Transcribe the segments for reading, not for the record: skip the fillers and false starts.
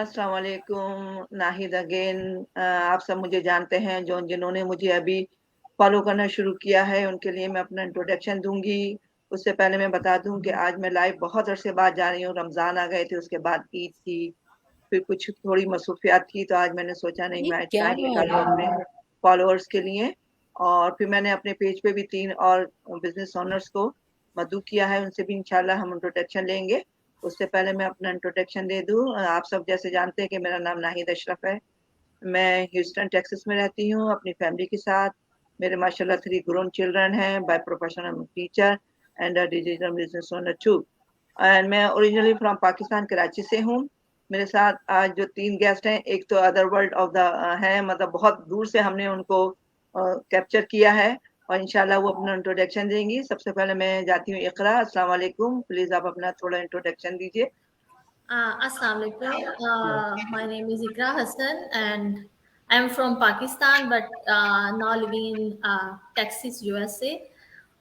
अस्सलाम वालेकुम, नाहिद अगेन। आप सब मुझे जानते हैं, जिन्होंने मुझे अभी फ़ॉलो करना शुरू किया है, उनके लिए मैं अपना इंट्रोडक्शन दूँगी। उससे पहले मैं बता दूँ कि आज मैं लाइव बहुत अरसे बाद जा रही हूँ, रमज़ान आ गए थे, उसके बाद ईद थी, फिर कुछ थोड़ी मसरूफ़ियात थी, तो आज मैंने सोचा नहीं ये मैं क्या टाइम बात निकालूँ अपने है। फ़ॉलोअर्स के लिए। और फिर मैंने अपने पेज पे भी 3 और बिज़नेस ओनर्स को मदऊ किया है, उनसे भी इंशाल्लाह हम इंट्रोडक्शन लेंगे। उससे पहले मैं अपना इंट्रोडक्शन दे दूँ। आप सब जैसे जानते हैं कि मेरा नाम नाहिद अशरफ है। मैं ह्यूस्टन, टेक्सास में रहती हूँ अपनी फैमिली के साथ। मेरे माशाल्लाह 3 ग्रोन चिल्ड्रन हैं। By profession I am a teacher and a digital business owner too. And मैं ओरिजिनली फ्रॉम पाकिस्तान, कराची से हूँ। मेरे साथ आज जो 3 गेस्ट हैं, एक तो अदर वर्ल्ड ऑफ द हैं, मतलब बहुत दूर से हमने उनको कैप्चर किया है और इंशाल्लाह वो अपना इंट्रोडक्शन देंगी। सबसे पहले मैं जाती हूँ इक़रा। अस्सलाम वालेकुम, प्लीज़ आप अपना थोड़ा इंट्रोडक्शन दीजिए। Assalamu alaikum. My name is Ikra Hassan and I'm from Pakistan but now living in Texas, USA.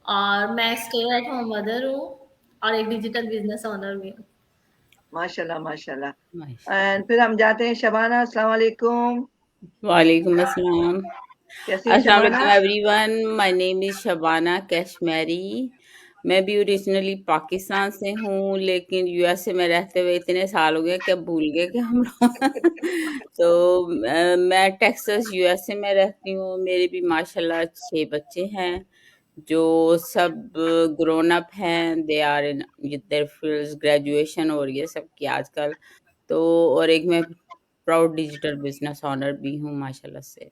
और मैं स्टे एट होम मदर हूँ और एक डिजिटल बिजनेस ओनर भी हूँ। माशाल्लाह, माशाल्लाह। माशा एंड फिर हम जाते हैं शबाना। अस्सलाम वालेकुम, वालेकुम अस्सलाम। कैसी हैं अस्सलाम शबाना? वालेकुम everyone. My name is Shabana Kashmiri. मैं भी ओरिजिनली पाकिस्तान से हूँ, लेकिन यूएसए में रहते हुए इतने साल हो गए कि अब भूल गए कि हम लोग तो मैं टेक्सास यूएसए में रहती हूँ। मेरे भी माशाल्लाह 6 बच्चे हैं, जो सब ग्रोन अप हैं। They are in their fields, graduation हो रही है सबकी आजकल। तो और एक मैं प्राउड डिजिटल बिजनेस ओनर भी हूँ माशाल्लाह से।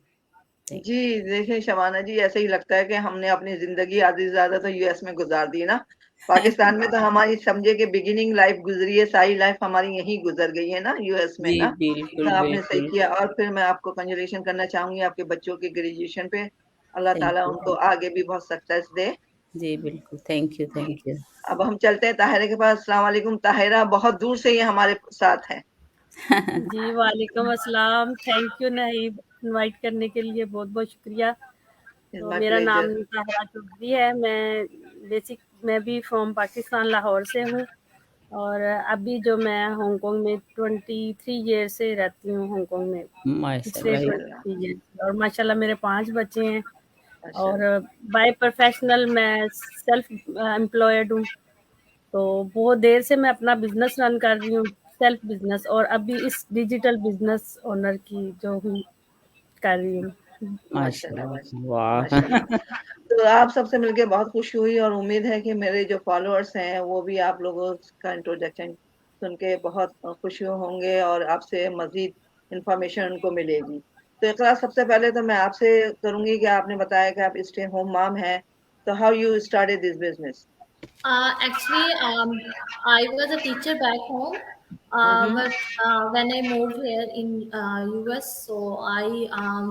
थैंक जी, देखिए शबाना जी, ऐसे ही लगता है कि हमने अपनी ज़िंदगी आधी से ज़्यादा तो यूएस में गुज़ार दी ना। पाकिस्तान में तो हमारी समझिए कि बिगिनिंग लाइफ़ गुज़री है, सारी लाइफ़ हमारी यहीं गुज़र गई है ना यूएस में जी, ना। बिल्कुल, तो आपने सही बिल्कुल। किया और फिर मैं आपको कांग्रेचुलेशन करना चाहूँगी आपके बच्चों के ग्रेजुएशन पे। अल्लाह थैंक ताला यू, उनको थैंक आगे भी बहुत सक्सेस दे। जी, बिल्कुल। थैंक यू, जी, थैंक यू। अब हम चलते हैं ताहिरा के पास। अस्सलाम वालेकुम ताहिरा, बहुत दूर से ये हमारे साथ हैं। जी, वालेकुम अस्सलाम। थैंक यू नहीद, इनवाइट करने के लिए बहुत-बहुत शुक्रिया। इट्स तो माय मेरा नाम प्लेज़र। ताहिरा चौधरी है। मैं भी फ्रॉम पाकिस्तान, लाहौर से हूँ और अभी जो मैं हांगकांग में 23 ईयर से रहती हूँ हांगकांग में, पिछले माशाल्लाह। माशाल्लाह, 23 ईयर और माशाल्लाह मेरे 5 बच्चे हैं और माशाल्लाह। बाय प्रोफेशनल मैं सेल्फ एम्प्लॉयड हूँ। तो बहुत देर से मैं अपना बिजनेस रन कर रही हूँ, सेल्फ बिजनेस, और अभी इस डिजिटल बिजनेस ओनर की जो हूँ कर रही हूँ। माशाल्लाह, माशाल्लाह, माशाल्लाह, वाह! माशाल्लाह। तो आप सबसे मिलके बहुत खुशी हुई और उम्मीद है कि मेरे जो फॉलोअर्स हैं, वो भी आप लोगों का इंट्रोडक्शन सुन के बहुत खुश होंगे और आपसे मज़ीद इन्फॉर्मेशन उनको मिलेगी। तो इक़रा, सबसे पहले तो मैं आपसे करूँगी कि आपने बताया कि आप स्टे होम मॉम हैं, तो how you started this business? Actually, I was a teacher back home, hmm, hmm. but when I moved here in US, so I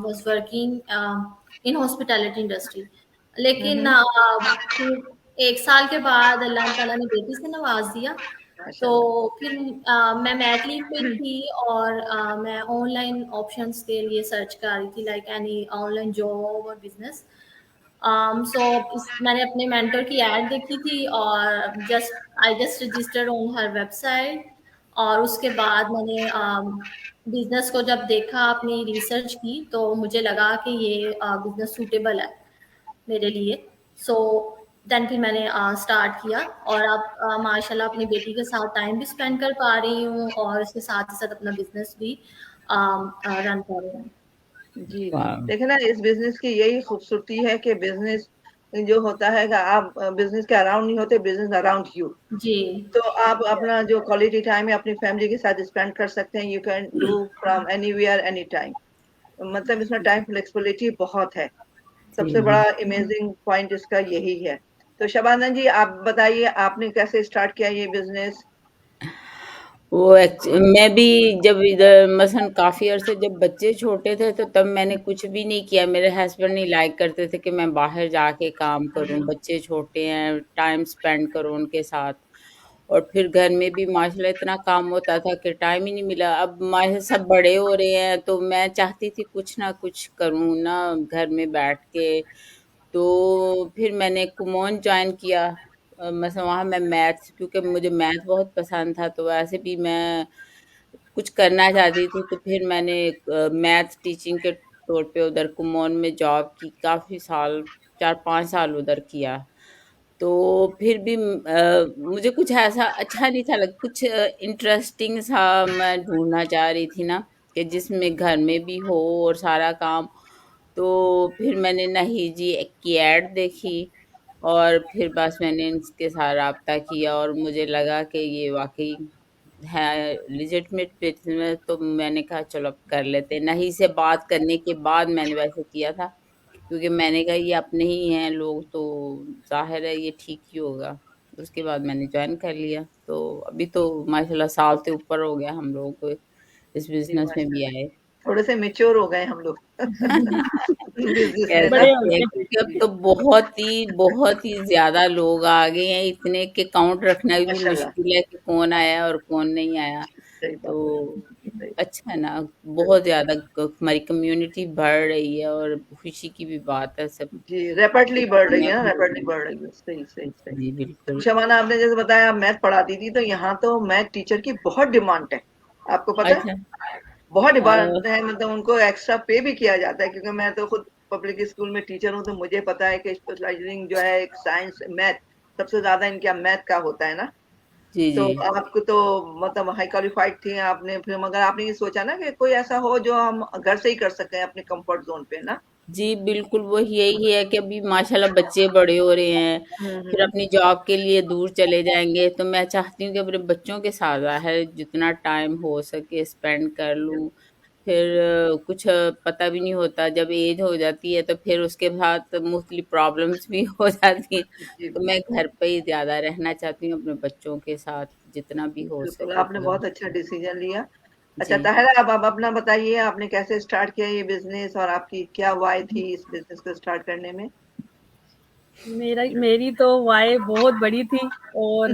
was working in hospitality industry. हुँ, लेकिन हुँ। फिर एक साल के बाद अल्लाह ताला ने बेटी से नवाज दिया। तो माशाल्लाह। फिर मैं मैट लीव पे थी और मैं ऑनलाइन ऑप्शंस के लिए सर्च कर रही थी, लाइक एनी ऑनलाइन जॉब और बिजनेस। सो मैंने अपने मेंटर की ऐड देखी थी और just registered on her website. और उसके बाद मैंने बिजनेस को जब देखा, अपनी रिसर्च की, तो मुझे लगा कि ये बिजनेस सूटेबल है मेरे लिए। सो देन फिर मैंने स्टार्ट किया और अब माशाल्लाह अपनी बेटी के साथ टाइम भी स्पेंड कर पा रही हूँ और उसके साथ ही साथ अपना बिजनेस भी रन कर रही हूँ। जी, वाह! देखिए ना, इस बिज़नेस की यही खूबसूरती है कि बिज़नेस जो होता है कि आप बिज़नेस के अराउंड नहीं होते, बिज़नेस अराउंड यू। जी। तो आप अपना जो क्वालिटी टाइम है अपनी फैमिली के साथ स्पेंड कर सकते हैं। You can do from anywhere any time. मतलब इसमें टाइम फ्लेक्सिबिलिटी बहुत है। सबसे बड़ा जी। अमेजिंग पॉइंट इसका यही है। तो शबाना जी, आप बताइए आपने कैसे स्टार्ट किया ये बिजनेस? मैं भी जब इधर मसलन काफ़ी अरसे जब बच्चे छोटे थे, तो तब मैंने कुछ भी नहीं किया। मेरे हस्बैंड नहीं लाइक करते थे कि मैं बाहर जाके काम करूँ, बच्चे छोटे हैं, टाइम स्पेंड करूँ उनके साथ। और फिर घर में भी माशाल्लाह इतना काम होता था कि टाइम ही नहीं मिला। अब माशा सब बड़े हो रहे हैं, तो मैं चाहती थी कुछ ना कुछ करूँ ना घर में बैठ के। तो फिर मैंने कुमोन जॉइन किया। मतलब वहाँ मैं मैथ्स, क्योंकि मुझे मैथ बहुत पसंद था, तो वैसे भी मैं कुछ करना चाहती थी, तो फिर मैंने मैथ टीचिंग के तौर पे उधर कुमोन में जॉब की, काफ़ी साल 4-5 साल उधर किया। तो फिर भी मुझे कुछ ऐसा अच्छा नहीं था लग कुछ इंटरेस्टिंग सा मैं ढूँढना चाह रही थी ना, कि जिसमें घर में भी हो और सारा काम। तो फिर मैंने नाहिद जी की ऐड देखी, और फिर बस मैंने इनके साथ राब्ता किया, और मुझे लगा कि ये वाक़ई है लेजिटिमेट बिज़नेस, तो मैंने कहा चलो अब कर लेते हैं। नाहिद से बात करने के बाद मैंने वैसे किया था, क्योंकि मैंने कहा ये अपने ही हैं लोग, तो ज़ाहिर है ये ठीक ही होगा। उसके बाद मैंने जॉइन कर लिया, तो अभी तो माशाल्लाह साल से ऊपर हो गया हम लोगों को इस जी, बिज़नेस में भी माशाल्लाह। आए। थोड़े से मैच्योर हो गए हम लोग बिज़नेस कह में ना। बड़े हो सकते हैं, गए। क्योंकि अब जी, तो बहुत ही ज़्यादा लोग आ गए हैं, इतने के काउंट रखना भी माशाल्लाह। मुश्किल है कि कौन आया और कौन नहीं आया। सही तो बात है। सही बात अच्छा है ना, बहुत ज़्यादा हमारी कम्युनिटी बढ़ रही है, और खुशी की भी बात है सब जी, रैपिडली बढ़ रही अपने है ना, अपने रैपिडली बढ़ रही है। सही, सही, सही। जी तो बिल्कुल। शबाना, आपने जैसे बताया आप मैथ पढ़ाती थी, तो यहाँ तो मैथ टीचर की बहुत डिमांड है। आपको पता है? अच्छा। बहुत अ, डिमांड है, मतलब उनको एक्स्ट्रा पे भी किया जाता है, क्योंकि मैं तो खुद पब्लिक स्कूल में टीचर हूँ, तो मुझे पता है कि स्पेशलाइजिंग जो है एक साइंस मैथ, सबसे ज्यादा इनका मैथ का होता है ना। जी, तो जी। आपको तो मतलब हाई क्वालिफाइड थी आपने, फिर मगर आपने ये सोचा ना कि कोई ऐसा हो जो हम घर से ही कर सकें अपने कंफर्ट जोन पे ना। जी, बिल्कुल वो यही है कि अभी माशाल्लाह बच्चे बड़े हो रहे हैं, फिर हम्म। अपनी जॉब के लिए दूर चले जाएँगे, तो मैं चाहती हूँ कि अपने बच्चों के साथ ज़ाहिर जितना टाइम हो सके स्पेंड कर लूँ। फिर कुछ पता भी नहीं होता, जब एज हो जाती है तो फिर उसके साथ मुख्तलिफ प्रॉब्लम्स भी हो जाती हैं। जी, तो मैं घर पे ही ज़्यादा रहना चाहती हूँ अपने बच्चों के साथ, जितना भी हो बिल्कुल, सके आपने तो। बहुत अच्छा डिसीजन लिया। अच्छा जी। ताहिरा, अब आप अपना बताइए, आपने कैसे स्टार्ट किया ये बिजनेस, और आपकी क्या वाई थी इस बिजनेस को स्टार्ट करने में? मेरी तो वाय बहुत बड़ी थी, और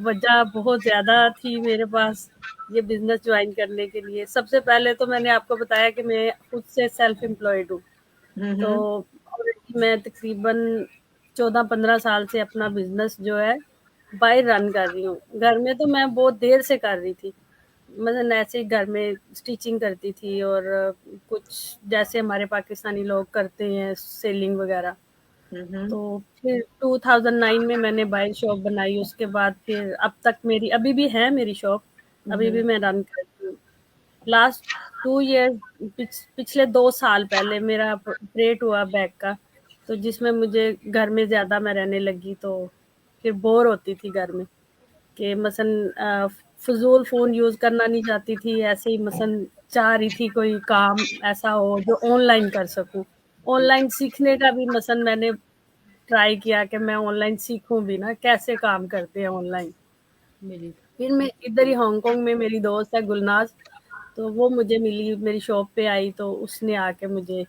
वजह बहुत ज़्यादा थी मेरे पास ये बिज़नेस ज्वाइन करने के लिए। सबसे पहले तो मैंने आपको बताया कि मैं खुद से सेल्फ एम्प्लॉयड हूँ। तो हम्म। ऑलरेडी मैं तकरीबन 14-15 साल से अपना बिज़नेस जो है बाहर रन कर रही हूँ। घर में तो मैं बहुत देर से कर रही थी। मतलब ऐसे ही घर में स्टिचिंग करती थी, और कुछ जैसे हमारे पाकिस्तानी लोग करते हैं सेलिंग वगैरह। हम्म। तो फिर 2009 में मैंने बाइक शॉप बनाई, उसके बाद फिर अब तक मेरी अभी भी है मेरी शॉप, अभी भी हम्म। मैं रन करती हूँ। लास्ट 2 ईयर पिछले 2 साल पहले मेरा ऑपरेट हुआ बैक का, तो जिसमें मुझे घर में ज़्यादा मैं रहने लगी, तो फिर बोर होती थी घर में, कि मसलन फ़िज़ूल फ़ोन यूज़ करना नहीं चाहती थी, ऐसे ही मसलन चाह रही थी कोई काम ऐसा हो जो ऑनलाइन कर सकूँ। ऑनलाइन सीखने का भी मसलन मैंने ट्राई किया कि मैं ऑनलाइन सीखूं भी ना, कैसे काम करते हैं ऑनलाइन। बिल्कुल। फिर मैं इधर ही हांगकांग में, मेरी दोस्त है गुलनाज, तो वो मुझे मिली, मेरी शॉप पे आई, तो उसने आके मुझे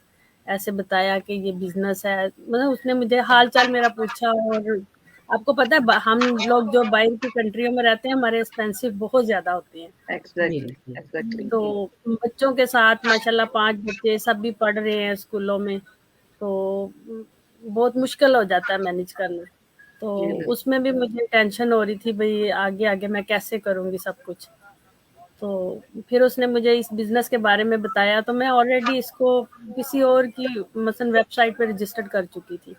ऐसे बताया कि ये बिजनेस है, मतलब उसने मुझे हाल चाल मेरा पूछा। और आपको पता है हम लोग जो बाहर की कंट्रियों में रहते हैं, हमारे एक्सपेंसिव बहुत ज़्यादा होते हैं। एग्जैक्टली, बिल्कुल। एग्जैक्टली। तो बच्चों के साथ माशाल्लाह 5 बच्चे सब भी पढ़ रहे हैं स्कूलों में, तो बहुत मुश्किल हो जाता है मैनेज करना। तो जी बिल्कुल। उसमें भी मुझे टेंशन हो रही थी, भई आगे आगे मैं कैसे करूँगी सब कुछ। तो फिर उसने मुझे इस बिज़नेस के बारे में बताया, तो मैं ऑलरेडी इसको किसी और की मसलन वेबसाइट पे रजिस्टर्ड कर चुकी थी।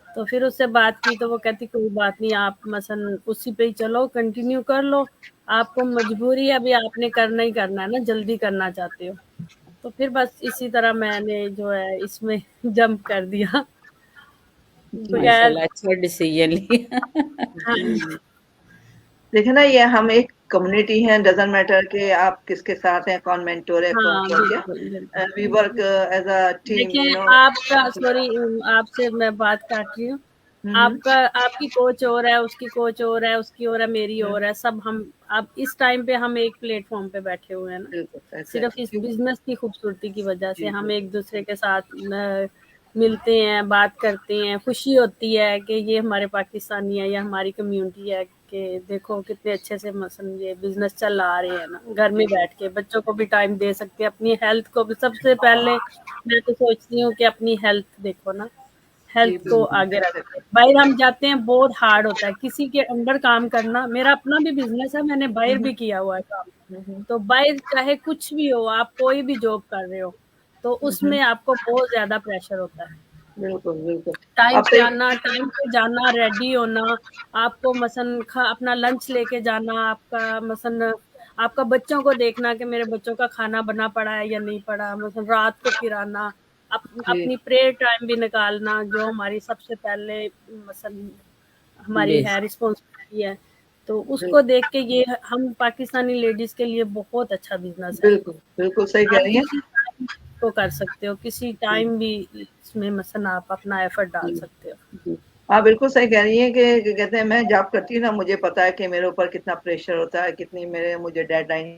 तो फिर उससे बात की, तो वो कहती कोई बात नहीं, आप मसलन उसी पे ही चलो, कंटिन्यू कर लो, आपको मजबूरी है, अभी आपने करना ही करना है ना, जल्दी करना चाहते हो। तो फिर बस इसी तरह मैंने जो है इसमें जंप कर दिया जी। बगैर। माशाल्लाह अच्छा डिसीजन लिया। हाँ जी, जी। देखिए ना, ये हम एक कम्युनिटी है, डजंट मैटर कि आप किसके साथ हैं, कौन मेंटोर है, कौन हाँ, क्या क्या। बिल्कुल, वी वर्क बिल्कुल। एज अ टीम, यू देखें नो। आपका, सॉरी आपसे मैं बात काट रही हूँ। हम्म। आपका आपकी कोच और है, उसकी कोच और है, उसकी और है, मेरी और है, सब हम अब इस टाइम पे हम एक प्लेटफॉर्म पे बैठे हुए हैं ना। बिल्कुल, सिर्फ इस एग्जैक्टली। बिजनेस की खूबसूरती की वजह से जी हम बिल्कुल। एक दूसरे के साथ मिलते हैं, बात करते हैं, खुशी होती है कि ये हमारे पाकिस्तानी है या हमारी कम्युनिटी है, कि देखो कितने अच्छे से मसलन ये बिजनेस चला आ रहे हैं ना, घर जी में बैठ के बच्चों को भी टाइम दे सकते हैं, अपनी हेल्थ को भी। सबसे पहले मैं तो सोचती हूँ कि अपनी हेल्थ देखो ना, हेल्थ जी को बिल्कुल आगे रखते एग्जैक्टली। हैं। बाहर हम जाते हैं, बहुत हार्ड होता है किसी के अंडर काम करना। मेरा अपना भी बिजनेस है, मैंने बाहर भी किया हुआ है काम। हम्म, तो बाहर चाहे कुछ भी हो, आप कोई भी जॉब कर रहे हो, तो हम्म, उसमें आपको बहुत ज्यादा प्रेशर होता है। बिल्कुल बिल्कुल। टाइम आप पे सही। आना, टाइम पे जाना, रेडी होना, आपको मसन खा अपना लंच लेके जाना, आपका मसन आपका बच्चों को देखना कि मेरे बच्चों का खाना बना पड़ा है या नहीं पड़ा, मसन रात को फिर आना, जी अपनी प्रेयर टाइम भी निकालना, जो हमारी सबसे पहले मसन हमारी बेस है, रिस्पॉन्सिबिलिटी है। तो उसको बिल्कुल देख के ये हम पाकिस्तानी लेडीज के लिए बहुत अच्छा बिजनेस है। बिल्कुल बिल्कुल सही कह आप रही हैं। किसी टाइम को कर सकते हो, किसी टाइम भी इसमें मसन आप अपना एफर्ट डाल जी सकते हो। जी। आप बिल्कुल सही कह रही हैं कि कहते हैं मैं जॉब करती हूँ ना, मुझे पता है कि मेरे ऊपर कितना प्रेशर होता है, कितनी मेरे मुझे डेडलाइन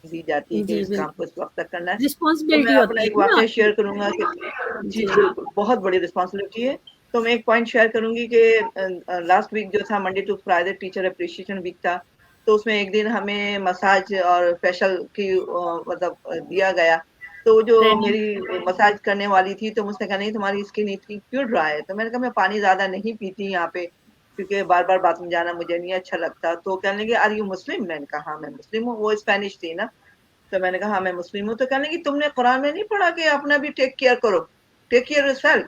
दी जाती है कि जी, इस काम को बिल्कुल। इस वक्त तक करना है। तो मैं रिस्पॉन्सिबिलिटी अपना होती एक है ना वाकया शेयर आपकी। करूंगा कि जी जी, बिल्कुल बहुत बड़ी रिस्पॉन्सिबिलिटी है। तो मैं एक पॉइंट शेयर करूंगी कि लास्ट वीक जो था Monday to Friday teacher appreciation week था। तो उसमें एक दिन हमें मसाज और फेशियल की मतलब दिया गया। तो जो ट्रेनिंग। मेरी मसाज करने वाली थी तो मुझसे कहा नहीं तुम्हारी स्किन इतनी क्यों ड्राई है। तो मैंने कहा मैं पानी ज्यादा नहीं पीती यहाँ पे, क्योंकि बार बार बाथरूम जाना मुझे नहीं अच्छा लगता। तो कहने लगे आर यू मुस्लिम। मैंने कहा हाँ मैं मुस्लिम हूँ। वो स्पेनिश थी ना। तो मैंने कहा हाँ मैं मुस्लिम हूँ। तो कहने लगी तुमने कुरान में नहीं पढ़ा कि अपना भी टेक केयर करो, टेक केयर योरसेल्फ।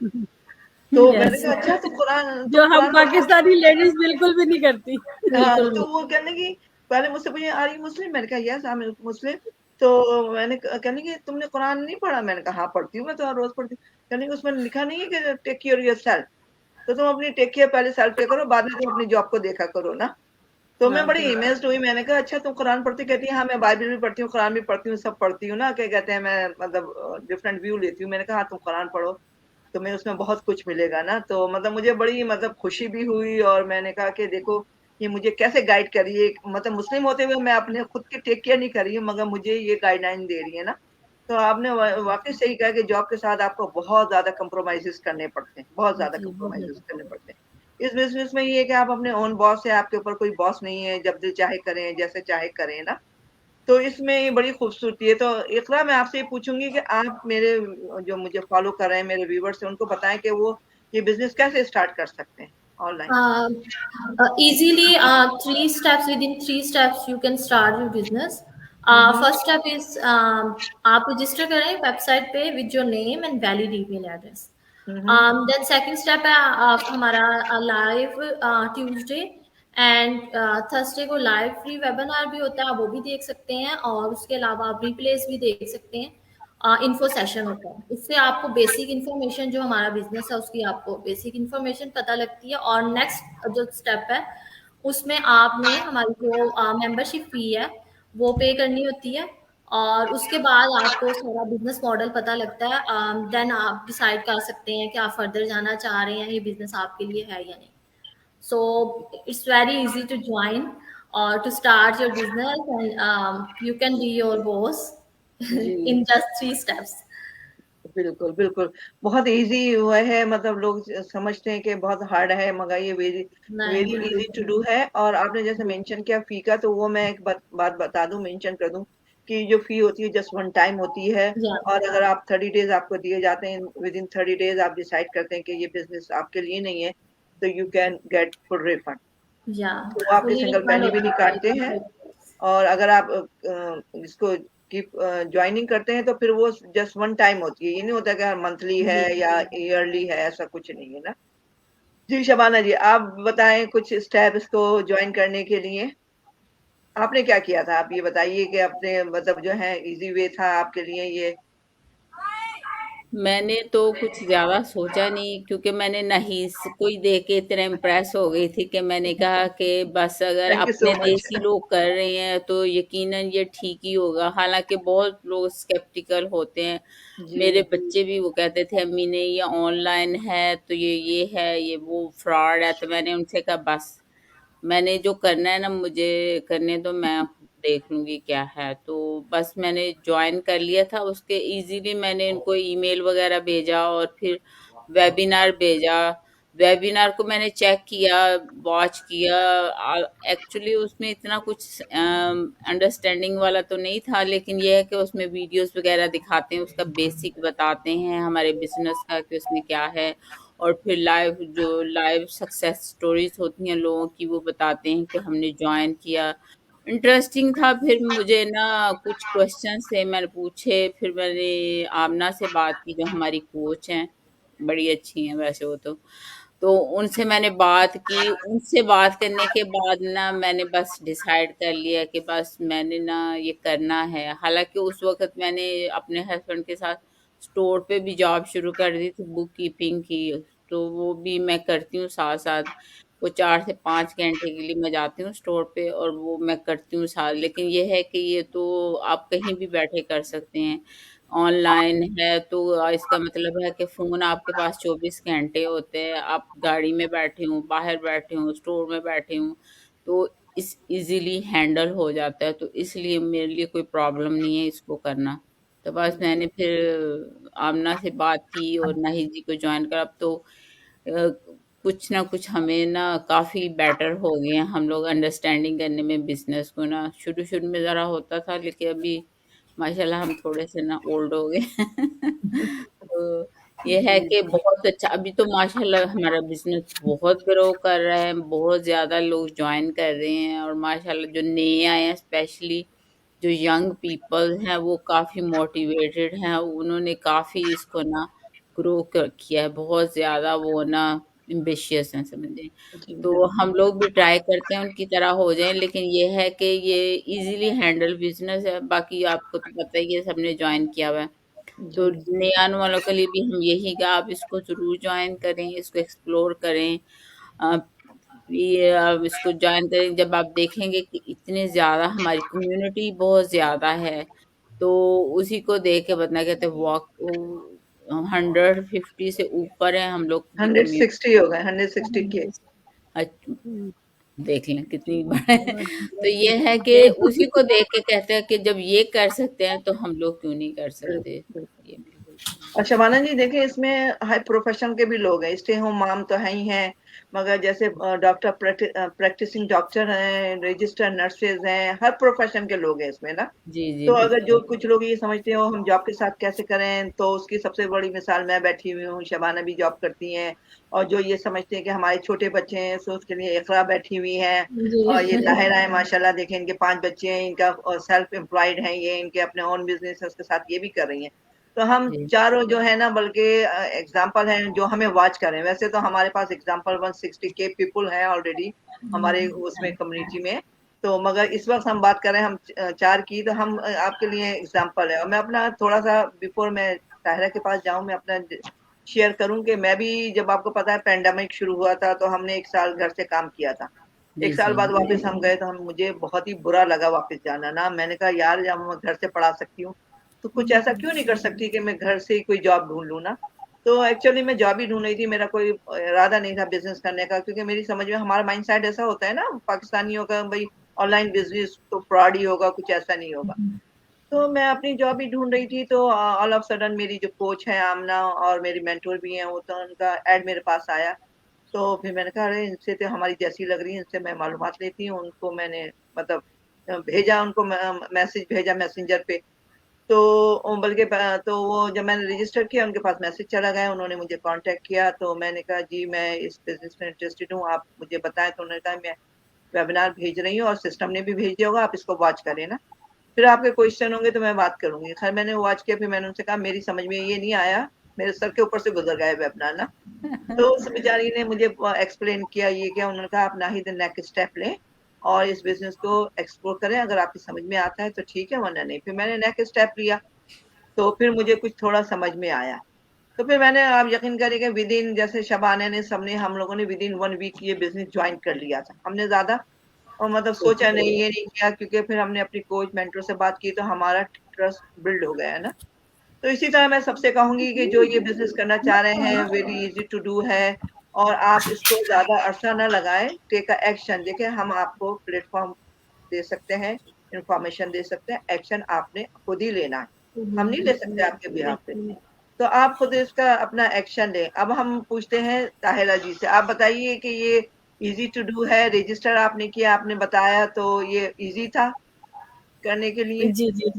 तो मैंने यस, कहा अच्छा तो कुरान जो तुम हम कुरान पढ़ती हो। पाकिस्तानी लेडीज बिल्कुल भी नहीं करती। हाँ बिल्कुल भी। तो वो कहने लगी पहले मुझसे पूछे आर यू मुस्लिम। मैंने कहा यस आई एम मुस्लिम। तो मैंने कहने लगी तुमने कुरान नहीं पढ़ा। मैंने कहा हाँ पढ़ती हूँ मैं तो हर रोज पढ़ती हूँ। कहने लगी उसमें लिखा नहीं है कि टेक केयर योरसेल्फ। तो तुम अपनी टेक केयर पहले सेल्फ के करो, बाद में तुम अपनी जॉब को देखा करो ना। तो मैं हाँ, बड़ी बिल्कुल। इमेज्ड हुई। मैंने कहा अच्छा तुम कुरान पढ़ती। कहती है हाँ मैं बाइबल भी पढ़ती हूँ, कुरान भी पढ़ती हूँ, सब पढ़ती हूँ ना। क्या कहते हैं मैं मतलब डिफरेंट व्यू लेती हूँ। मैंने कहा हाँ तुम कुरान पढ़ो, तुम्हें उसमें बहुत कुछ मिलेगा ना। तो मतलब मुझे बड़ी मतलब खुशी भी हुई। और मैंने कहा कि देखो ये मुझे कैसे गाइड कर रही है। मतलब मुस्लिम होते हुए मैं अपने खुद की टेक केयर नहीं कर रही हूँ, मगर मुझे ये गाइडलाइन दे रही है ना। तो आपने वाकई सही कहा कि जॉब के साथ आपको बहुत ज्यादा कंप्रोमाइजेस करने पड़ते हैं, बहुत ज्यादा जी, बहुत कंप्रोमाइजेस ज़्यादा। करने पड़ते हैं। इस बिजनेस में ये है कि आप अपने ओन बॉस है, आपके ऊपर कोई बॉस नहीं है, जब दिल चाहे करें जैसे चाहे करें ना। तो इसमें ये बड़ी खूबसूरती है। तो इकरा मैं आपसे ये पूछूंगी कि आप मेरे जो मुझे फॉलो कर रहे हैं मेरे व्यूवर्स हैं उनको बताएं कि वो ये बिजनेस कैसे स्टार्ट कर सकते हैं online. Easily, 3 steps. Within 3 steps you can start your business. Hmm First step is आप रजिस्टर करें वेबसाइट पे with your name and valid email address. Hmm Then second step है हमारा लाइव ट्यूसडे एंड थर्सडे को live free webinar भी होता है, आप वो भी देख सकते हैं। और उसके अलावा आप रिप्लेस भी देख सकते हैं। इन्फो सेशन होता है, इससे आपको बेसिक इन्फॉर्मेशन जो हमारा बिजनेस है उसकी आपको बेसिक इन्फॉर्मेशन पता लगती है। और नेक्स्ट जो स्टेप है उसमें आपने हमारी जो मेंबरशिप फी है वो पे करनी होती है। और उसके बाद आपको सारा बिजनेस मॉडल पता लगता है। देन आप डिसाइड कर सकते हैं कि आप फर्दर जाना चाह रहे हैं, ये बिजनेस आपके लिए है या नहीं। So it's very easy to join or to start your business, and you can be your boss ji in just 3 steps. बिल्कुल बिल्कुल। बहुत इजी हुआ है, मतलब लोग समझते हैं कि बहुत हार्ड है, मगर ये वेरी नहीं, वेरी बिल्कुल इजी टू डू है। और आपने जैसे भी। मेंशन किया फी का, तो वो मैं एक बात बता दूं, मेंशन कर दूं कि जो फी होती है जस्ट वन टाइम होती है। या और अगर आप 30 डेज आपको दिए जाते हैं, विद इन 30 डेज आप डिसाइड करते हैं कि ये बिजनेस आपके लिए नहीं है, तो you can get full refund. या तो वो आपके फुली सिंगल रिफंड पैनी भी नहीं होता है काटते हैं। और अगर आप इसको कीप ज्वाइनिंग करते हैं तो फिर वो जस्ट वन टाइम होती है। ये नहीं होता कि मंथली है जी। या ईयरली है, ऐसा कुछ नहीं है ना। जी शबाना जी, आप बताएं कुछ स्टेप्स को ज्वाइन करने के लिए आपने क्या किया था। आप ये बताइए कि अपने मतलब जो है इजी वे था आपके लिए ये। मैंने तो कुछ ज्यादा सोचा नहीं, क्योंकि मैंने नहीं को ही देख के इतना इम्प्रेस हो गई थी कि मैंने कहा कि बस अगर थैंक यू सो अपने मच। देसी लोग कर रहे हैं तो यकीनन ये ठीक ही होगा। हालांकि बहुत लोग स्केप्टिकल होते हैं। जी मेरे बच्चे भी वो कहते थे अम्मी ने ये ऑनलाइन है तो ये है, ये वो फ्रॉड है। तो मैंने उनसे कहा बस मैंने जो करना है ना मुझे करने दो, मैं देख लूंगी क्या है। तो बस मैंने ज्वाइन कर लिया था। उसके इजीली मैंने इनको ईमेल वगैरह भेजा और फिर वेबिनार भेजा। वेबिनार को मैंने चेक किया, वॉच किया। एक्चुअली उसमें इतना कुछ अंडरस्टैंडिंग वाला तो नहीं था, लेकिन ये है कि उसमें वीडियोस वगैरह दिखाते हैं, उसका बेसिक बताते हैं हमारे बिजनेस का कि उसमें क्या है, और फिर लाइव सक्सेस स्टोरीज होती हैं लोगों की, वो बताते हैं कि हमने ज्वाइन किया। इंटरेस्टिंग था। फिर मुझे ना कुछ क्वेश्चन थे, मैंने पूछे, फिर मैंने आमना से बात की जो हमारी कोच हैं, बड़ी अच्छी हैं वैसे वो तो उनसे मैंने बात की। उनसे बात करने के बाद ना मैंने बस डिसाइड कर लिया कि बस मैंने ना ये करना है। हालांकि उस वक्त मैंने अपने हस्बैंड के साथ स्टोर पे भी जॉब शुरू कर दी थी, बुक कीपिंग की, तो वो भी मैं करती हूँ साथ साथ। वो 4 से 5 घंटे के लिए मैं जाती हूँ स्टोर पे, और वो मैं करती हूँ साथ। लेकिन ये है कि ये तो आप कहीं भी बैठे कर सकते हैं, ऑनलाइन है, तो इसका मतलब है कि फ़ोन आपके पास 24 घंटे होते हैं। आप गाड़ी में बैठे हों, बाहर बैठे हों, स्टोर में बैठे हों, तो इस इज़िली हैंडल हो जाता है। तो इसलिए मेरे लिए कोई प्रॉब्लम नहीं है इसको करना। तो बस मैंने फिर आमना से बात की और नाहिद जी को जॉइन करा। अब तो कुछ ना कुछ हमें ना काफ़ी बेटर हो गए हैं हम लोग अंडरस्टैंडिंग करने में बिज़नेस को ना। शुरू-शुरू में ज़रा होता था, लेकिन अभी माशाल्लाह हम थोड़े से ना ओल्ड हो गए तो ये है जी, कि बहुत अच्छा, अभी तो माशाल्लाह हमारा बिजनेस बहुत ग्रो कर रहा है, बहुत ज्यादा लोग ज्वाइन कर रहे हैं, और माशाल्लाह जो नए आए हैं, स्पेशली जो यंग पीपल हैं, वो काफी मोटिवेटेड हैं, उन्होंने काफी इसको ना किया है बहुत ज्यादा, वो ना एम्बिशियस हैं, समझे। जी, तो बिल्कुल। हम लोग भी ट्राई करते हैं उनकी तरह हो जाएं, लेकिन ये है कि ये इजीली हैंडल बिजनेस है। बाकी आपको तो पता ही है, सबने ज्वाइन किया हुआ है। तो जी, नए आने वालों के लिए भी हम यही कहा, आप इसको जरूर ज्वाइन करें, इसको एक्सप्लोर करें। आप ये आप इसको ज्वाइन करें, जब आप देखेंगे कि इतने ज्यादा हमारी कम्युनिटी बहुत ज्यादा है, तो उसी को देख के बतना कहते वॉक 150 से ऊपर है हम लोग की 160 हो गए, 160 के। कम्युनिटी। हुँ, देख लें कितनी बड़े बहुत तो ये है कि उसी को देख के कहते हैं कि जब ये कर सकते हैं तो हम लोग क्यों नहीं कर सकते। बिल्कुल, बिल्कुल। ये मेरी और शबाना जी देखिए, इसमें हाई प्रोफेशन के भी लोग हैं, स्टे होम मॉम तो है ही हैं, मगर जैसे डॉक्टर प्रैक्टिसिंग डॉक्टर हैं, रजिस्टर्ड नर्सेज हैं, हर प्रोफेशन के लोग हैं इसमें ना। जी जी तो अगर जो बिल्कुल। कुछ लोग ये समझते हो हम जॉब के साथ कैसे करें, तो उसकी सबसे बड़ी मिसाल मैं बैठी हुई हूँ, शबाना भी जॉब करती हैं, और जो ये समझते हैं कि हमारे छोटे बच्चे हैं, सो उसके लिए इकरा बैठी हुई हैं, जी और ये ताहिरा है माशाल्लाह, देखें इनके 5 बच्चे हैं, इनका सेल्फ एम्प्लॉयड हैं, ये इनके अपने ओन बिजनेस है, उसके साथ ये भी कर रही हैं। तो हम जी चारों जो है ना, बल्कि एग्जाम्पल हैं जो हमें वॉच करें। वैसे तो हमारे पास एग्जाम्पल 160 के पीपल हैं ऑलरेडी हमारे उसमें कम्युनिटी में। तो मगर इस वक्त हम बात करें, हम चार की, तो हम आपके लिए एग्जाम्पल है। और मैं अपना थोड़ा सा, बिफोर मैं ताहिरा के पास जाऊं, मैं अपना शेयर करूं कि मैं भी, जब आपको पता है पेंडेमिक शुरू हुआ था, तो हमने 1 साल घर से काम किया था। जी 1 साल जी बाद वापस हम गए, तो हम मुझे बहुत ही बुरा लगा वापस जाना ना। मैंने कहा यार, जब मैं घर से पढ़ा सकती हूँ, तो कुछ ऐसा क्यों नहीं कर सकती कि मैं घर से ही कोई जॉब ढूंढ लूँ ना। तो एक्चुअली मैं जॉब ही ढूंढ रही थी, मेरा कोई इरादा नहीं था बिजनेस करने का, क्योंकि मेरी समझ में हमारा माइंड सेट ऐसा होता है ना पाकिस्तानियों का, भाई ऑनलाइन बिजनेस तो फ्रॉड ही होगा, कुछ ऐसा नहीं होगा। तो मैं अपनी जॉब ही ढूंढ रही थी, तो ऑल ऑफ सडन मेरी जो कोच है आमना, और मेरी मेंटोर भी हैं, वो तो उनका एड मेरे पास आया। तो फिर मैंने कहा अरे, इनसे तो हमारी जैसी लग रही है, इनसे मैं मालूमात लेती हूँ। उनको मैंने मतलब भेजा, उनको मैसेज भेजा मैसेंजर पे। तो बल्कि तो वो जब मैंने रजिस्टर किया, उनके पास मैसेज चला गया, उन्होंने मुझे कांटेक्ट किया। तो मैंने कहा जी मैं इस बिजनेस में इंटरेस्टेड हूँ, आप मुझे बताएं। तो उन्होंने कहा मैं वेबिनार भेज रही हूँ, और सिस्टम ने भी भेज दिया होगा, आप इसको वॉच करें ना, फिर आपके क्वेश्चन होंगे तो मैं बात करूंगी। खैर मैंने वॉच किया, फिर मैंने उनसे कहा मेरी समझ में ये नहीं आया, मेरे सर के ऊपर से गुजर गया वेबिनार ना। तो उस बेचारी ने मुझे एक्सप्लेन किया ये क्या। उन्होंने कहा आप ना ही द नेक्स्ट स्टेप लें, और इस बिजनेस को एक्सप्लोर करें, अगर आपकी समझ में आता है तो ठीक है, वरना नहीं। फिर मैंने नेक्स्ट स्टेप लिया, तो फिर मुझे कुछ थोड़ा समझ में आया। तो फिर मैंने, आप यकीन करेंगे, विद इन, जैसे शबाना ने, सबने, हम लोगों ने विद इन 1 वीक ये बिजनेस ज्वाइन कर लिया था। हमने ज्यादा और मतलब सोचा नहीं, ये नहीं किया, क्योंकि फिर हमने अपनी कोच मेंटर से बात की, तो हमारा ट्रस्ट बिल्ड हो गया है ना। तो इसी तरह मैं सबसे कहूंगी कि जो ये बिजनेस करना चाह रहे हैं, वेरी इजी टू डू है, और आप इसको ज्यादा अरसा ना लगाएं, टेक अ एक्शन। देखिए, हम आपको प्लेटफॉर्म दे सकते हैं, इंफॉर्मेशन दे सकते हैं, एक्शन आपने खुद ही लेना है, हम नहीं ले सकते आपके बिहाफ पे। तो आप खुद इसका अपना एक्शन लें। अब हम पूछते हैं ताहिरा जी से, आप बताइए कि ये इजी टू डू है, रजिस्टर आपने किया, आपने बताया, तो ये इजी था करने के लिए? जी, जी।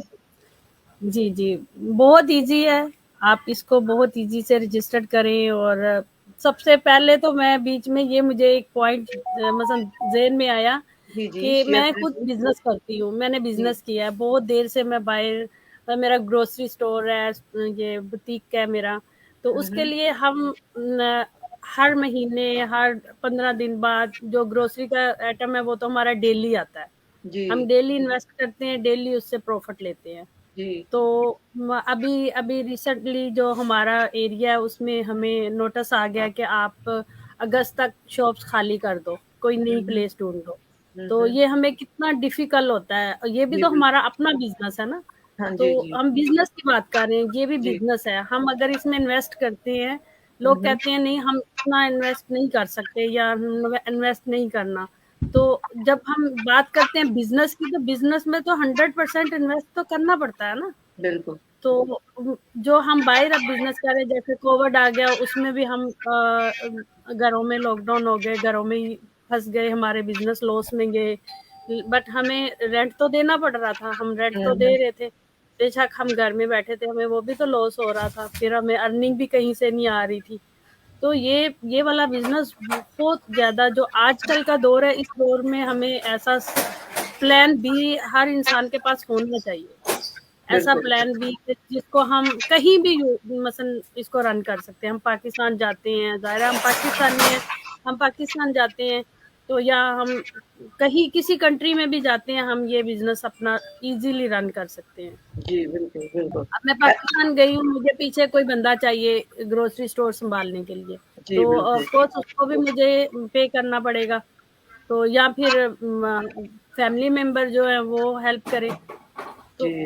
जी, जी। बहुत ईज़ी है। आप इसको बहुत ईज़ी से रजिस्टर करें और सबसे पहले तो मैं बीच में ये मुझे एक पॉइंट मतलब ज़हन में आया जी जी, कि शेयर मैं खुद करें। बिज़नेस करती हूँ। मैंने जी। बिज़नेस किया है। बहुत देर से मैं बाहर मेरा ग्रोसरी स्टोर है, ये बुटीक है मेरा। तो उसके लिए हम न हर महीने, हर 15 दिन बाद जो ग्रोसरी का आइटम है वो तो हमारा डेली आता है। जी हम डेली इन्वेस्ट करते हैं, डेली उससे प्रॉफ़िट लेते हैं। जी। तो अभी अभी रिसेंटली जो हमारा एरिया है उसमें हमें नोटिस आ गया कि आप अगस्त तक शॉप्स खाली कर दो, कोई नई हम्म प्लेस ढूंढो। तो ये हमें कितना डिफिकल्ट होता है, और ये भी जी तो बिल्कुल। हमारा अपना बिजनेस है ना। हाँ तो जी जी हम बिजनेस की बात कर रहे हैं, ये भी जी। बिजनेस है। हम अगर इसमें इन्वेस्ट करते हैं, लोग हम्म कहते हैं नहीं हम इतना इन्वेस्ट नहीं कर सकते या इन्वेस्ट नहीं करना। तो जब हम बात करते हैं बिजनेस की, तो बिजनेस में तो 100% इन्वेस्ट तो करना पड़ता है ना। बिल्कुल। तो जो हम बाहर अब बिजनेस कर रहे हैं, जैसे कोविड आ गया, उसमें भी हम घरों में लॉकडाउन हो गए, घरों में ही फंस गए, हमारे बिजनेस लॉस में गए। बट हमें रेंट तो देना पड़ रहा था, हम रेंट तो दे हम्म। रहे थे। बेशक हम घर में बैठे थे, हमें वो भी तो लॉस हो रहा था, फिर हमें अर्निंग भी कहीं से नहीं आ रही थी। तो ये वाला बिजनेस बहुत ज्यादा, जो आजकल का दौर है, इस दौर में हमें ऐसा प्लान भी हर इंसान के पास होना चाहिए। ऐसा बिल्कुल। प्लान भी कि जिसको हम कहीं भी मसलन इसको रन कर सकते हैं। हम पाकिस्तान जाते हैं, ज़ाहिर है हम पाकिस्तानी हैं, हम पाकिस्तान जाते हैं, तो या हम कहीं किसी कंट्री में भी जाते हैं, हम ये बिजनेस अपना इजीली रन कर सकते हैं। जी बिल्कुल बिल्कुल। अब मैं पाकिस्तान गई हूँ, मुझे पीछे कोई बंदा चाहिए ग्रोसरी स्टोर संभालने के लिए, जी तो बिल्कुल। ऑफ कोर्स उसको भी मुझे पे करना पड़ेगा। तो या फिर फैमिली मेंबर जो है वो हेल्प करे। तो जी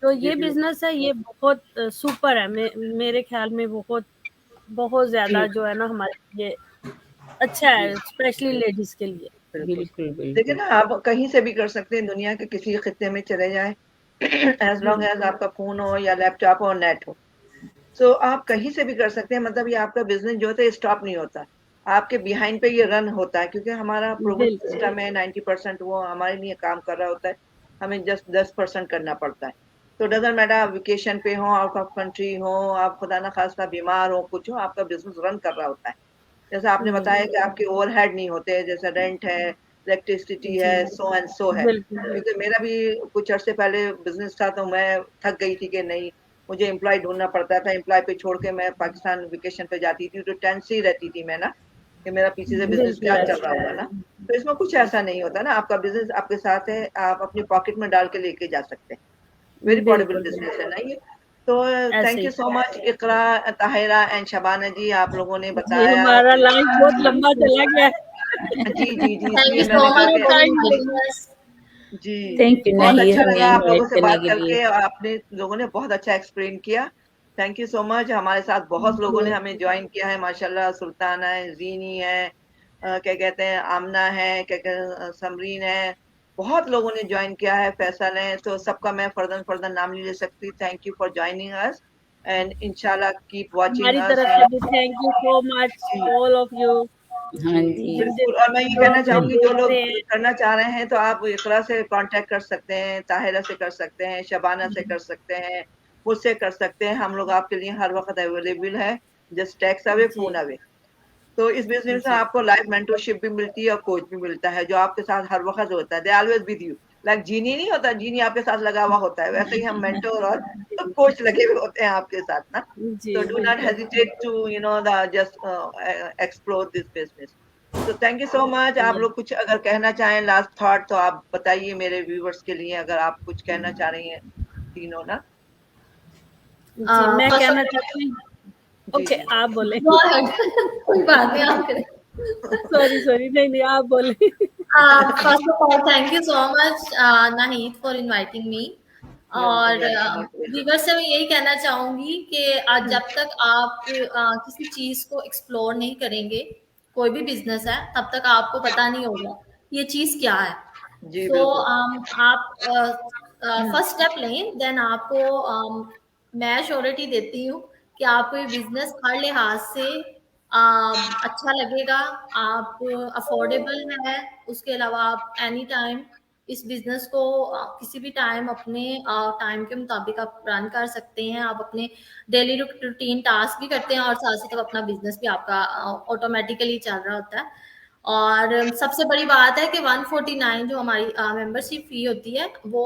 तो जी ये बिजनेस है, ये बहुत सुपर है। मेरे ख्याल में बहुत बहुत जी ज्यादा जो है ना हमारे लिए अच्छा जी है, स्पेशली लेडीज के लिए। बिल्कुल। बिल्कुल, देखिए बिल्कुल। ना, आप कहीं से भी कर सकते हैं, दुनिया के किसी खित्ते में चले जाएं, एज लॉन्ग एज आपका फोन हो या लैपटॉप हो, नेट हो, तो आप कहीं से भी कर सकते हैं। मतलब ये आपका बिजनेस जो होता है स्टॉप नहीं होता, आपके बिहाइंड पे ये रन होता है, क्योंकि हमारा प्रूवन बिल्कुल सिस्टम है। 90% वो हमारे लिए काम कर रहा होता है, हमें जस्ट 10% करना पड़ता है। तो डजंट मैटर आप वेकेशन पे हो, आउट ऑफ कंट्री हो, आप खुदा ना खास्ता बीमार हो, कुछ हो, आपका बिजनेस रन कर रहा होता है। जैसे आपने बताया कि आपके ओवरहेड नहीं होते, जैसे रेंट है, इलेक्ट्रिसिटी है, जी, सो एंड सो है। बिल्कुल क्योंकि मेरा भी कुछ अरसे पहले बिजनेस था, तो मैं थक गई थी कि नहीं, मुझे एम्प्लॉय ढूंढना पड़ता था। एम्प्लॉय पे छोड़ के मैं पाकिस्तान वेकेशन पे जाती थी, तो टेंस ही रहती थी मैं ना, कि मेरा पीछे से बिजनेस बिल्कुल क्या चल ऐसा रहा होगा है। ना। तो इसमें कुछ ऐसा नहीं होता ना, आपका बिजनेस आपके साथ है, आप अपनी पॉकेट में डाल के लेके जा सकते हैं। वेरी पोर्टेबल बिल्कुल बिजनेस बिल्कुल है ना ये। तो ऐसे थैंक ही you so much Iqra, Tahira and Shabana ji, आप लोगों ने जी, बताया हमारा कि लाइफ बहुत लंबा चला गया है। जी जी जी, थैंक यू इसलिए सो मैंने कहा मच कि for thank you. Inviting us. जी, थैंक यू बहुत नहीं अच्छा हमें लगा आप लोगों इनवाइट से करने बात के लिए। करके, और आपने लोगों ने बहुत अच्छा एक्सप्लेन किया। Thank you so much. हमारे साथ बहुत लोगों ने हमें ज्वाइन किया है माशाल्लाह। सुल्ताना है, जीनी है, क्या कहते हैं, आमना है, क्या कहते हैं, समरीन है, बहुत लोगों ने ज्वाइन किया है, फैसल है, तो सबका मैं फर्दर फर्दर नाम नहीं ले सकती। Thank you for joining us, and इंशाल्लाह कीप वाचिंग हमारी अस। तरफ से भी थैंक यू सो मच जी ऑल ऑफ यू, हाँ जी जी। जिन जिन बिल्कुल। और मैं ये जो कहना हमें चाहूंगी, जो देख लोग रहे हैं। करना चाह रहे हैं, तो आप इकरा से कांटेक्ट कर सकते हैं, ताहिरा से कर सकते हैं, शबाना से कर सकते हैं, मुझसे कर सकते हैं। हम लोग आपके लिए हर वक्त अवेलेबल है। जस्ट टेक्स्ट अवे, जी फोन अवे। तो इस बिजनेस में जी आपको लाइव मेंटरशिप भी मिलती है और कोच भी मिलता है, जो आपके साथ हर वक्त होता है। They always with you. Like genie नहीं होता, जीनी आपके साथ लगा हुआ होता है, वैसे ही हम मेंटर और जी कोच लगे हुए होते हैं आपके साथ ना। जी तो डू नॉट बिल्कुल। Hesitate to the just explore this business. तो थैंक यू सो मच। आप जी लोग कुछ अगर कहना चाहें, लास्ट थॉट, तो आप बताइए मेरे व्यूवर्स के लिए, अगर आप कुछ कहना चाह रही हैं तीनों ना। जी मैं फर्स्ट कहना ऑफ चाहती हूँ। जी ओके जी आप बोले। Go ahead. कोई बात नहीं, आप करें। सॉरी सॉरी, नहीं नहीं आप बोले। First of all thank you so much Nahid for inviting me. और वेलकम। व्यूअर से मैं यही कहना चाहूंगी कि आज जब तक आप किसी चीज को एक्सप्लोर नहीं करेंगे, कोई भी बिजनेस है, तब तक आपको पता नहीं होगा ये चीज क्या है। जी सो बिल्कुल। आप फर्स्ट स्टेप लें, देन आपको मैं श्योरिटी देती हूँ कि आपको ये बिजनेस हर लिहाज से अच्छा लगेगा, आप अफोर्डेबल है, उसके अलावा आप एनी टाइम इस बिजनेस को किसी भी टाइम अपने टाइम के मुताबिक आप रन कर सकते हैं, आप अपने डेली रूटीन टास्क भी करते हैं और साथ साथ अपना बिजनेस भी आपका ऑटोमेटिकली चल रहा होता है। और सबसे बड़ी बात है कि 149 जो हमारी मेंबरशिप फी होती है वो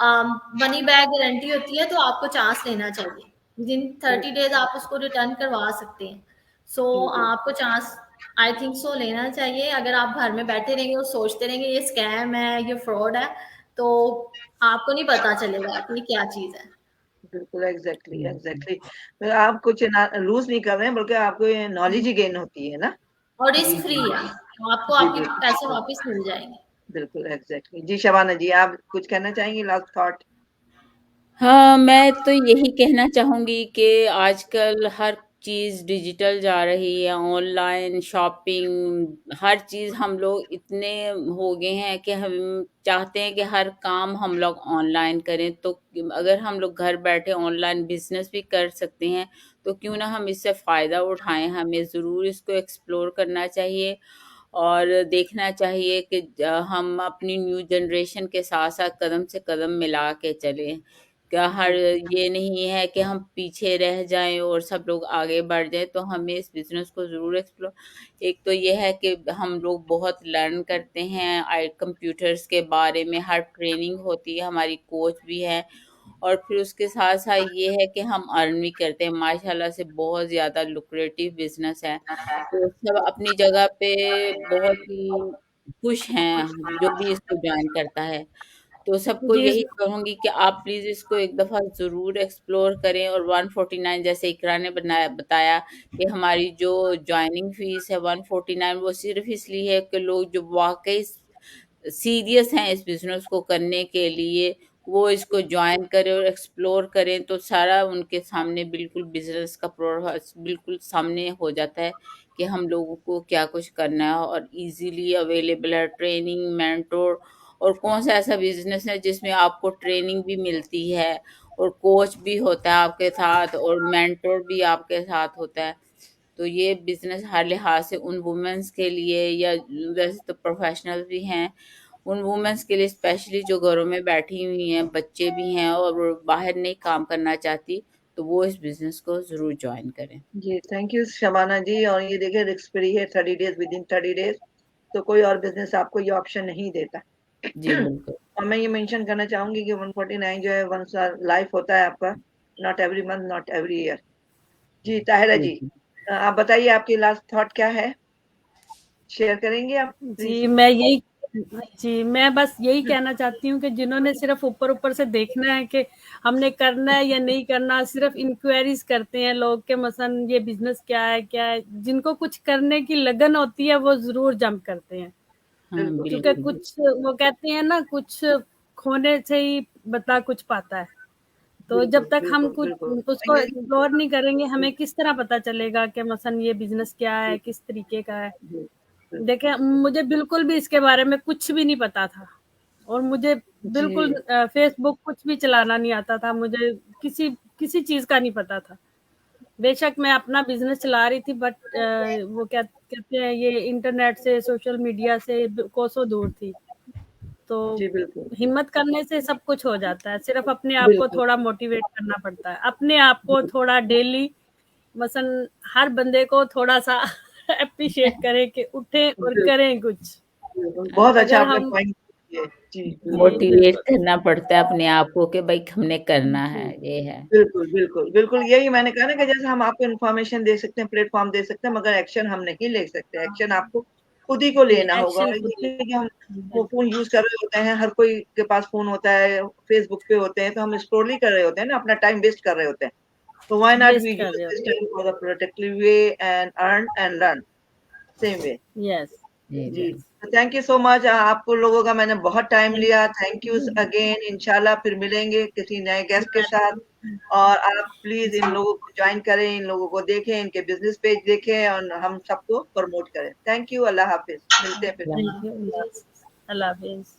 मनी बैक गारंटी होती है, तो आपको चांस लेना चाहिए, विद इन 30 डेज आप उसको रिटर्न करवा सकते हैं। सो आपको चांस आई थिंक सो लेना चाहिए। अगर आप घर में बैठे रहेंगे और सोचते रहेंगे ये स्कैम है, ये फ्रॉड है, तो आपको नहीं पता चलेगा कि क्या चीज है। बिल्कुल, एग्जैक्टली। आप कुछ लूज नहीं कर रहे हैं, बल्कि आपको ये नॉलेज ही गेन होती है ना। और जी रिस्क फ्री जी है, तो आपको जी आपके बिल्कुल पैसे वापस मिल जाएंगे। बिल्कुल, एग्जैक्टली। जी शबाना जी, आप कुछ कहना चाहेंगी, लास्ट थॉट? हाँ, मैं तो यही कहना चाहूँगी कि आजकल हर चीज़ डिजिटल जा रही है, ऑनलाइन शॉपिंग, हर चीज़ हम लोग इतने हो गए हैं कि हम चाहते हैं कि हर काम हम लोग ऑनलाइन करें। तो अगर हम लोग घर बैठे ऑनलाइन बिज़नेस भी कर सकते हैं, तो क्यों ना हम इससे फ़ायदा उठाएँ। हमें ज़रूर इसको एक्सप्लोर करना चाहिए और देखना चाहिए कि हम अपनी न्यू जनरेशन के साथ-साथ कदम से कदम मिला के चलें। क्या हर जी ये नहीं है कि हम पीछे रह जाएँ और सब लोग आगे बढ़ जाएँ, तो हमें इस बिज़नेस को ज़रूर एक्सप्लोर। एक तो ये है कि हम लोग बहुत लर्न करते हैं कंप्यूटर्स के बारे में, हर ट्रेनिंग होती है, हमारी कोच भी है और फिर उसके साथ-साथ ये है कि हम अर्न भी करते हैं। माशाल्लाह से बहुत ज़्यादा लुक्रेटिव बिज़नेस है। तो सब अपनी जगह पे बहुत ही खुश हैं, जो भी इसको जॉइन करता है। तो सबको जी यही कहूँगी कि आप प्लीज़ इसको एक दफ़ा ज़रूर एक्सप्लोर करें और 149 जैसे इकरा ने बताया कि हमारी जो जॉइनिंग फ़ीस है 149, वो सिर्फ़ इसलिए है कि लोग जो वाक़ई सीरियस हैं इस बिज़नेस को करने के लिए, वो इसको जॉइन करें और एक्सप्लोर करें, तो सारा उनके सामने बिल्कुल बिज़नेस का प्रोसेस बिल्कुल सामने हो जाता है कि हम लोगों को क्या कुछ करना है और ईज़िली अवेलेबल है ट्रेनिंग, मेंटर और कौन-सा ऐसा बिज़नेस है जिसमें आपको ट्रेनिंग भी मिलती है और कोच भी होता है आपके साथ और मेंटर भी आपके साथ होता है। तो ये बिज़नेस हर लिहाज से उन वुमेन्स के लिए या वैसे तो प्रोफेशनल भी हैं, उन वुमेन्स के लिए स्पेशली जो घरों में बैठी हुई हैं, बच्चे भी हैं और वो बाहर नहीं काम करना चाहती, तो वो इस बिज़नेस को ज़रूर जॉइन करें। जी, थैंक यू शबाना जी। और ये देखिए रिस्क फ्री है, 30 डेज, विद इन 30 डेज। तो कोई और बिजनेस आपको ये ऑप्शन नहीं देता। जी, बिल्कुल। और मैं ये मेंशन करना चाहूंगी कि 149 जो है वंस लाइफ होता है आपका, not every month, not every year. जी ताहिरा जी, जी, जी। आप बताइए, आपकी लास्ट थॉट क्या है, शेयर करेंगे आप प्लीज? जी, मैं बस यही कहना चाहती हूँ कि जिन्होंने सिर्फ ऊपर-ऊपर से देखना है कि हमने करना है या नहीं करना, सिर्फ इंक्वायरीज़ करते हैं लोग कि मसलन ये बिज़नेस क्या है? जिनको कुछ करने की लगन होती है, वो ज़रूर जंप करते हैं। हाँ, बिल्कुल क्योंकि बिल्कुल। बिल्कुल कुछ वो कहते हैं ना, कुछ खोने से ही बंदा कुछ पाता है। तो जब बिल्कुल तक हम बिल्कुल कुछ बिल्कुल। उसको एक्सप्लोर नहीं करेंगे, हमें किस तरह पता चलेगा कि मसलन ये बिज़नेस क्या है, किस तरीके का है? जी, देखिए, मुझे बिल्कुल भी इसके बारे में कुछ भी नहीं पता था और मुझे बिल्कुल जी फ़ेसबुक कुछ भी चलाना नहीं आता था, मुझे किसी किसी चीज़ का नहीं पता था। बेशक मैं अपना बिज़नेस चला रही थी, बट वो क्या कहते हैं, ये इंटरनेट से, सोशल मीडिया से कोसों दूर थी। तो जी बिल्कुल हिम्मत करने से सब कुछ हो जाता है, सिर्फ़ अपने आप को बिल्कुल थोड़ा मोटिवेट करना पड़ता है। अपने आप को थोड़ा डेली मसलन हर बंदे को थोड़ा-सा एप्रिशिएट करें कि उठें और बिल्कुल करें कुछ। बिल्कुल। बहुत अच्छा अगर आपने हम पॉइंट किए। जी जी, मोटिवेट बिल्कुल। करना पड़ता है अपने आप को कि भाई हमने करना है, ये है। बिल्कुल बिल्कुल बिल्कुल, यही मैंने कहा ना कि जैसे हम आपको इन्फॉर्मेशन दे सकते हैं, प्लेटफॉर्म दे सकते हैं, मगर एक्शन हम नहीं ले सकते। एक्शन आपको खुद ही को जी, लेना होगा। एक्शन और खुद ये ले। नहीं कि हम वो बिल्कुल, फोन यूज कर रहे होते हैं, हर कोई के पास फोन होता है, फेसबुक पे होते हैं, तो हम स्क्रॉल ही कर रहे होते हैं ना, अपना टाइम वेस्ट कर रहे होते हैं। So why not waste we कर use रहे this होते हैं। time for the productive way and earn and learn same way? Yes, जी, जी, जी। तो थैंक यू सो मच। आप लोगों का मैंने बहुत टाइम लिया। Thank you again. इंशाल्लाह फिर मिलेंगे किसी नए गेस्ट के साथ। और आप प्लीज इन जी, लोगों को ज्वाइन करें, इन लोगों को देखें, इनके बिजनेस पेज देखें और हम सबको प्रमोट करें। Thank you. अल्लाह हाफिज। मिलते हैं फिर। Thank you. अल्लाह हाफ़िज़।